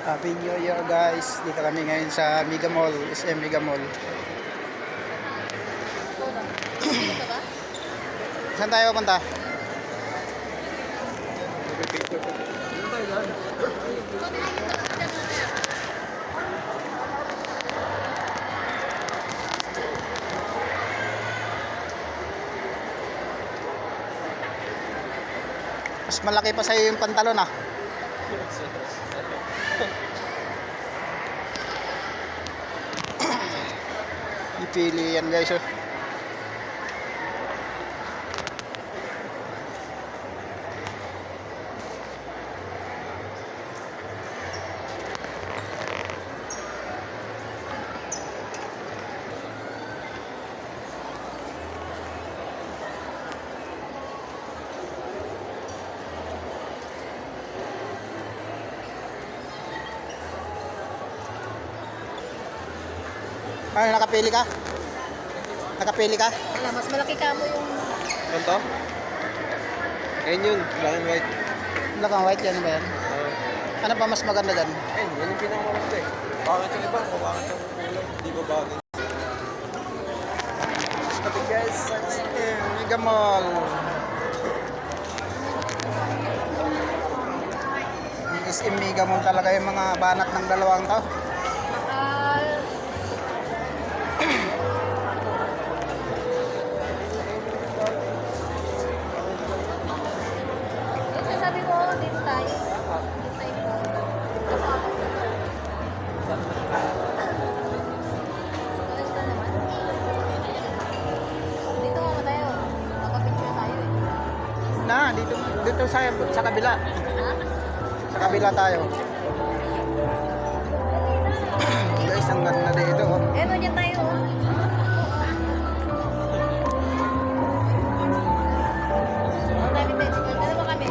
Happy New Year guys. Dito kami ngayon sa Mega Mall, SM Mega Mall. Saan tayo punta? Mas malaki pa sa'yo yung pantalon ah. Ipili yan guys oh. Ano, nakapili ka? Nakapili ka? Wala, mas malaki ka mo yung... Ano to? Ayun yun, black and white. Black and white yan ba yan? Ano pa mas maganda dyan? Ayun, yun yung pinakamaganda eh. Bakit yung iba? Bakit yung ulam? Di ba bagay? Sabi guys, sa SM Mega Mall. Ang SM Mega Mall talaga yung mga banat ng dalawang to. Sabi ko, dito tayo. Dito tayo. Alas ka naman. Dito nga tayo. Nakapicture tayo eh. Dito sa kabila. Ha? Sa kabila tayo. Guys, ang ganda dito oh. Eh, no, dyan tayo. Ano ba kami?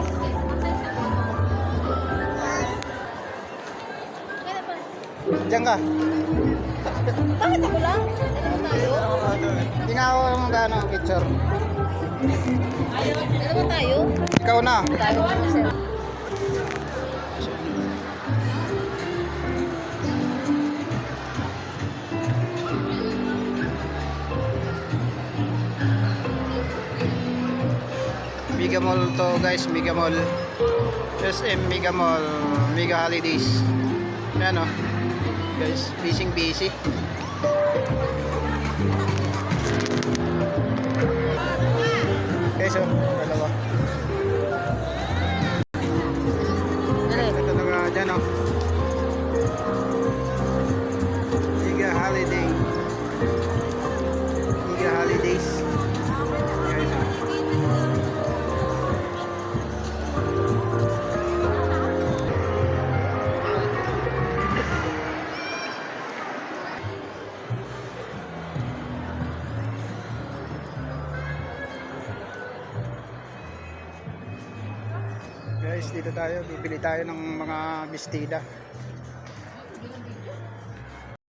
Kaya pa. Diyan ka. Bakit ako lang? Ano ba tayo? Hindi nga ako magano picture. Ano ba tayo? Ikaw na. Tayo ko sir. Mega Mall to guys, Mega Mall. SM Mega Mall, Mega Holidays. Ayan o. Guys, busy. Guys o, dalawa. Ito na dyan o. Mega Holiday. Mega Holidays. Guys o. Guys, dito tayo, bibili tayo ng mga bestida.